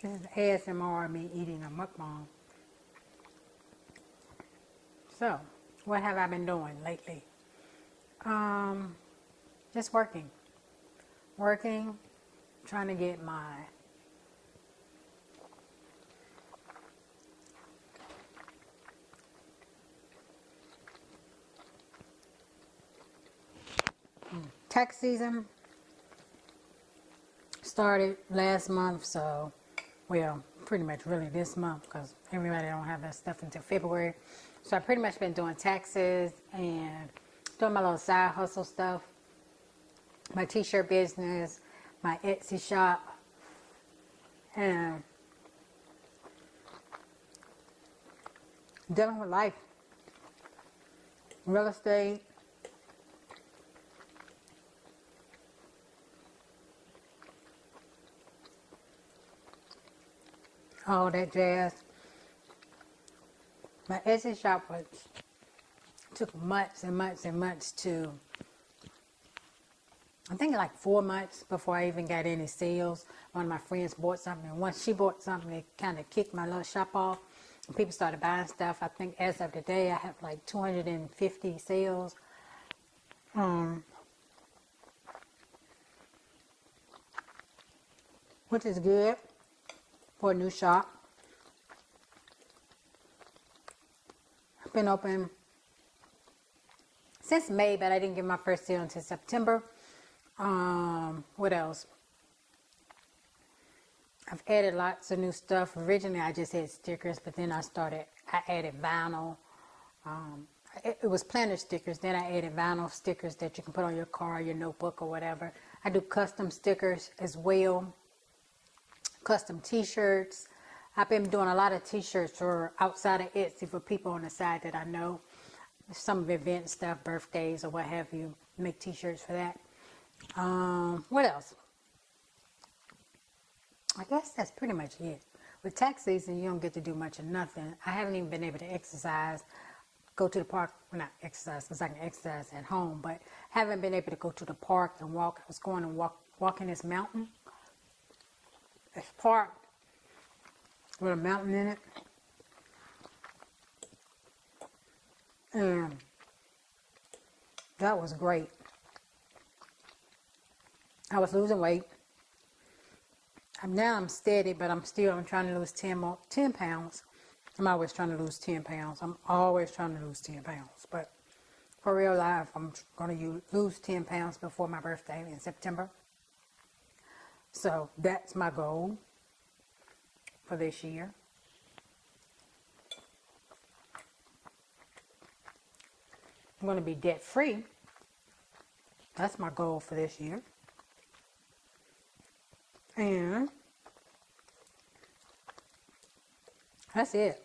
This is ASMR me eating a mukbang. So, what have I been doing lately? Just working. Working, trying to get my tax season started last month, so, well, pretty much really this month because everybody don't have that stuff until February. So I pretty much been doing taxes and doing my little side hustle stuff, my t-shirt business, my Etsy shop, and dealing with life, real estate, all that jazz. My Etsy shop took months and months and months to, I think like 4 months before I even got any sales. One of my friends bought something, and once she bought something, it kind of kicked my little shop off. And people started buying stuff. I think as of today, I have like 250 sales. Which is good for a new shop. I've been open since May, but I didn't get my first sale until September. What else? I've added lots of new stuff. Originally, I just had stickers, but then I added vinyl. It was planner stickers. Then I added vinyl stickers that you can put on your car, your notebook, or whatever. I do custom stickers as well. Custom t-shirts. I've been doing a lot of t-shirts for outside of Etsy for people on the side that I know. Some event stuff, birthdays or what have you. Make t-shirts for that. What else? I guess that's pretty much it. With tax season, you don't get to do much of nothing. I haven't even been able to exercise, go to the park. Well, not exercise because I can exercise at home, but haven't been able to go to the park and walk. I was going to walking this mountain. This park with a mountain in it. And that was great. I was losing weight. Now I'm steady, but I'm trying to lose 10 pounds. I'm always trying to lose 10 pounds. I'm always trying to lose 10 pounds. But for real life, I'm going to lose 10 pounds before my birthday in September. So that's my goal for this year. I'm going to be debt free. That's my goal for this year. And that's it.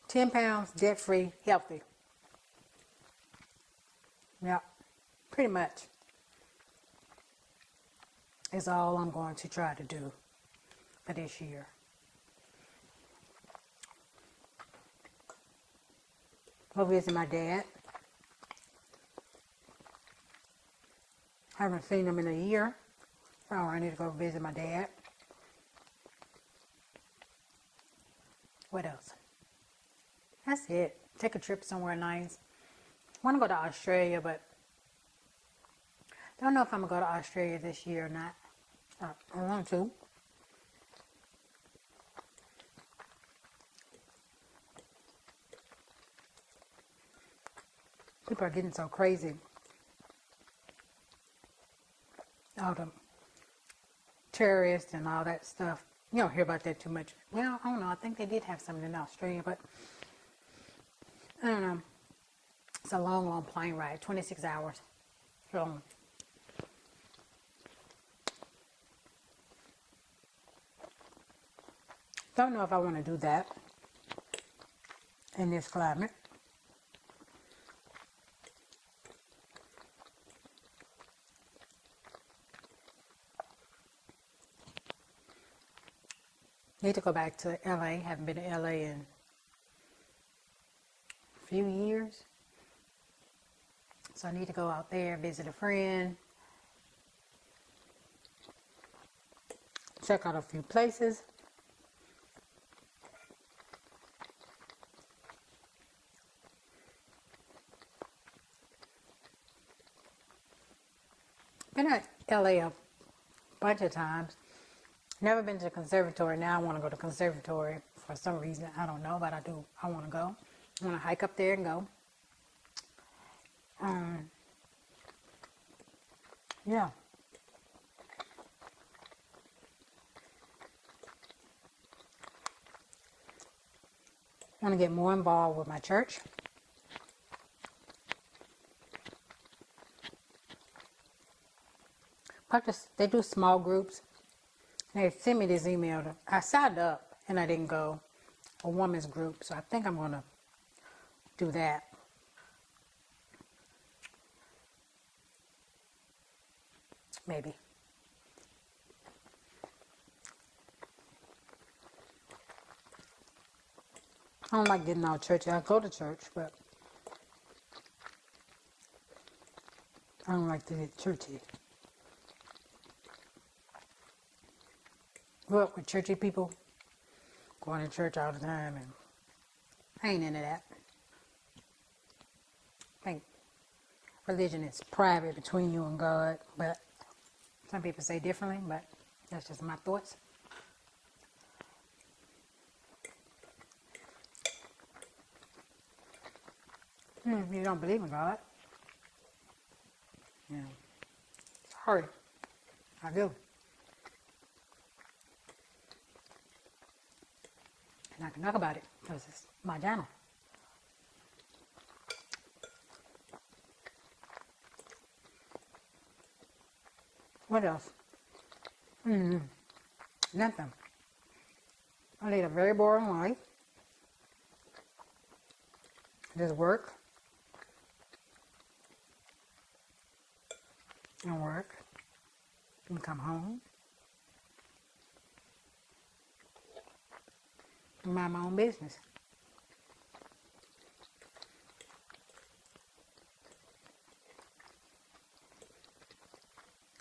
10 pounds, debt free, healthy. Yeah, pretty much is all I'm going to try to do for this year. Go visit my dad. Haven't seen him in a year. So I need to go visit my dad. What else? That's it. Take a trip somewhere nice. I want to go to Australia, but don't know if I'm going to go to Australia this year or not. I want to. People are getting so crazy. All the terrorists and all that stuff. You don't hear about that too much. Well, I don't know. I think they did have something in Australia, but I don't know. It's a long, long plane ride. 26 hours. So, don't know if I want to do that in this climate. Need to go back to LA. Haven't been to LA in a few years. So I need to go out there, visit a friend, check out a few places. Been at LA a bunch of times. Never been to the conservatory. Now I want to go to the conservatory for some reason. I don't know, but I do. I want to go. I want to hike up there and go. Yeah. I want to get more involved with my church. They do small groups. They sent me this email. I signed up and I didn't go. A woman's group. So I think I'm going to do that. Maybe. I don't like getting out of church. I go to church, but I don't like to get churchy. Grew up with churchy people, going to church all the time, and I ain't into that. I think religion is private between you and God, but some people say differently, but that's just my thoughts. You don't believe in God? Yeah. Sorry. I do. And I can talk about it because it's my channel. What else? Nothing. I lead a very boring life. Just work. And work. And come home. And mind my own business.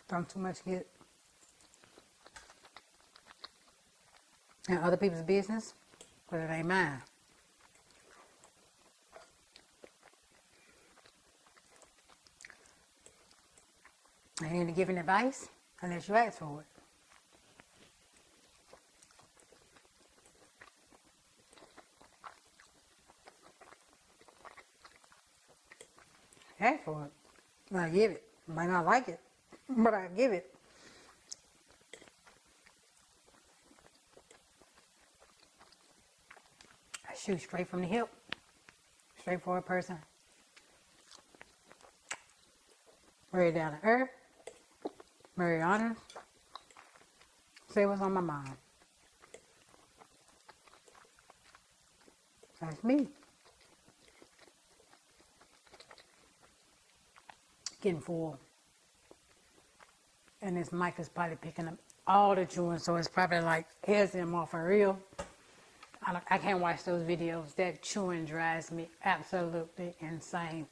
Don't too much get in other people's business, but it ain't mine. I ain't giving advice unless you ask for it. Ask for it. I give it. Might not like it, but I give it. I shoot straight from the hip. Straightforward person. Very down to earth. Very honest. Say what's on my mind. That's me. Getting full. And this mic is probably picking up all the chewing, so it's probably like ASMR for real. I can't watch those videos. That chewing drives me absolutely insane.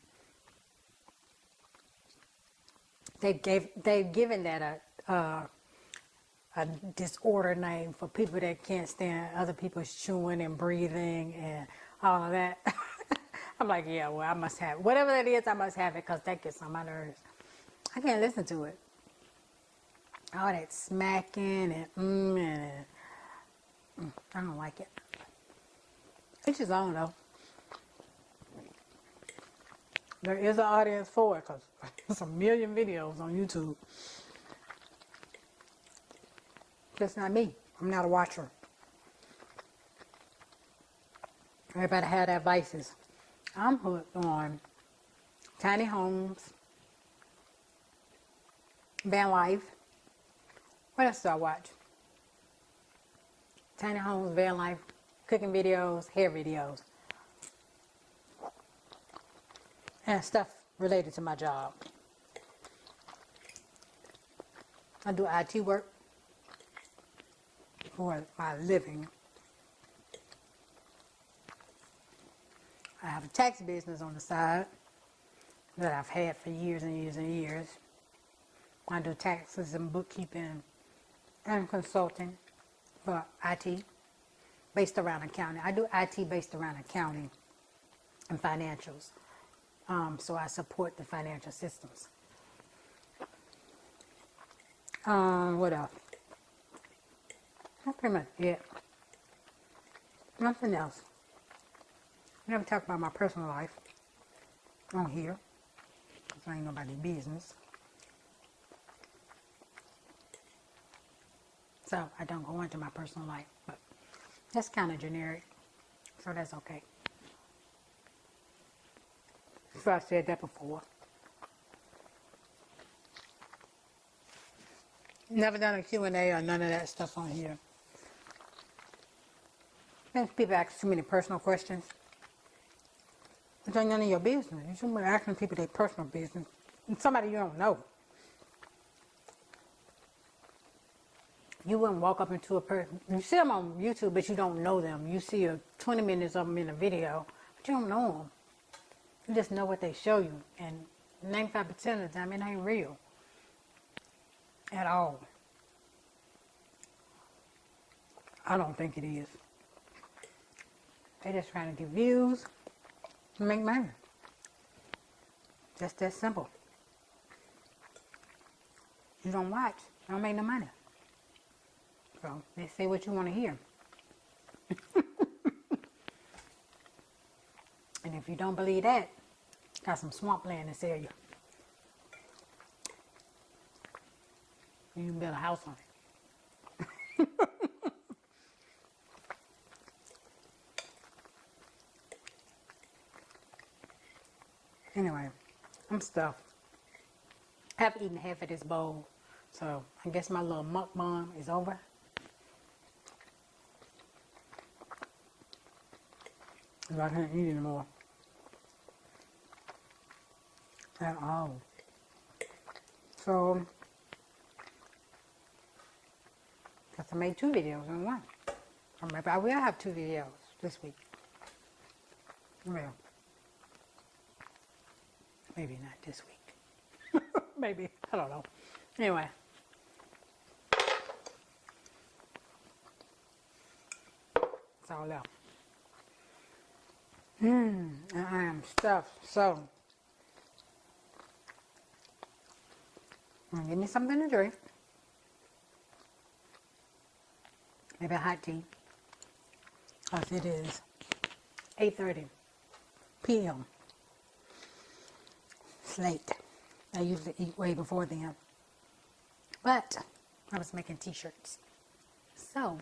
They've given that a disorder name for people that can't stand other people's chewing and breathing and all of that. I'm like, yeah, well, I must have it. Whatever that is, I must have it because that gets on my nerves. I can't listen to it. All that smacking and I don't like it. It's his own though. There is an audience for it because there's a million videos on YouTube. Just not me. I'm not a watcher. Everybody had their vices. I'm hooked on tiny homes, van life. What else do I watch? Tiny homes, van life, cooking videos, hair videos. And stuff related to my job. I do IT work for my living. I have a tax business on the side that I've had for years and years and years. I do taxes and bookkeeping and consulting for IT based around accounting. I do IT based around accounting and financials. So I support the financial systems. What else? That's pretty much it. Nothing else. I never talk about my personal life on here. Because I ain't nobody's business. So I don't go into my personal life. But that's kind of generic. So that's okay. So I said that before. Never done a Q&A or none of that stuff on here. And people ask too many personal questions. It's ain't none of your business. You shouldn't be asking people their personal business. And somebody you don't know. You wouldn't walk up into a person. You see them on YouTube, but you don't know them. You see 20 minutes of them in a video, but you don't know them. You just know what they show you. And 95% of the time, it ain't real. At all. I don't think it is. They just trying to get views and make money. Just that simple. You don't watch, you don't make no money. So they say what you want to hear. And if you don't believe that, got some swampland to sell you. You can build a house on it. Anyway, I'm stuffed. I've eaten half of this bowl, so I guess my little mukbang is over. I can't eat anymore. At all. So, guess I made 2 videos in one. Or maybe I will have 2 videos this week. Well, maybe not this week. Maybe, I don't know. Anyway. It's all out. And I am stuffed, so I'm gonna give me something to drink. Maybe a hot tea. Because it is 8:30 p.m. It's late. I usually eat way before then. But I was making t-shirts. So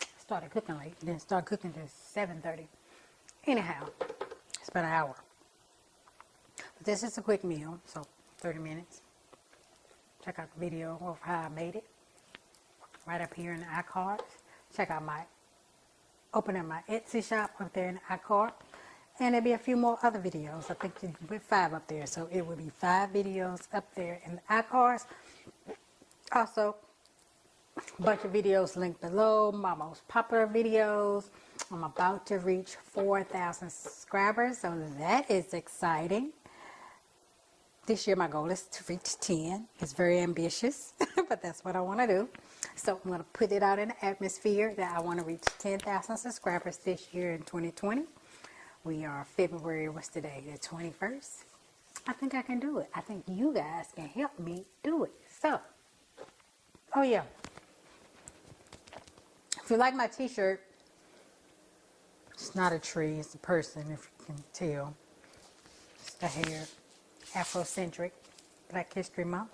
I started cooking late. Didn't start cooking till 7:30. Anyhow, it's about an hour. But this is a quick meal, so 30 minutes. Check out the video of how I made it. Right up here in the iCard. Check out opening my Etsy shop up there in the iCard. And there'll be a few more other videos. I think you put 5 up there, so it will be 5 videos up there in the iCards. Also, a bunch of videos linked below. My most popular videos. I'm about to reach 4,000 subscribers, so that is exciting. This year my goal is to reach 10. It's very ambitious, but that's what I want to do. So I'm going to put it out in the atmosphere that I want to reach 10,000 subscribers this year in 2020. We are February, what's today? The 21st. I think I can do it. I think you guys can help me do it. So, oh yeah. If you like my t-shirt, it's not a tree, it's a person, if you can tell. It's the hair. Afrocentric. Black History Month.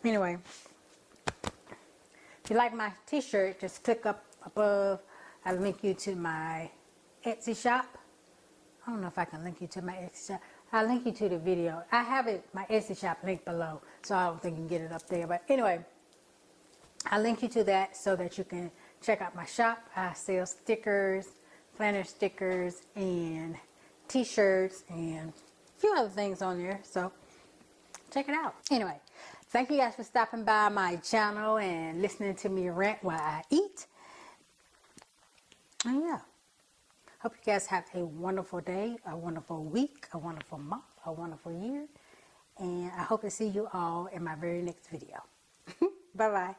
Anyway, if you like my t-shirt, just click up above. I'll link you to my Etsy shop. I don't know if I can link you to my Etsy shop. I'll link you to the video. I have my Etsy shop linked below, so I don't think you can get it up there. But anyway, I'll link you to that so that you can check out my shop. I sell stickers, planner stickers, and t-shirts, and a few other things on there. So check it out. Anyway, thank you guys for stopping by my channel and listening to me rant while I eat. And yeah, hope you guys have a wonderful day, a wonderful week, a wonderful month, a wonderful year. And I hope to see you all in my very next video. Bye-bye.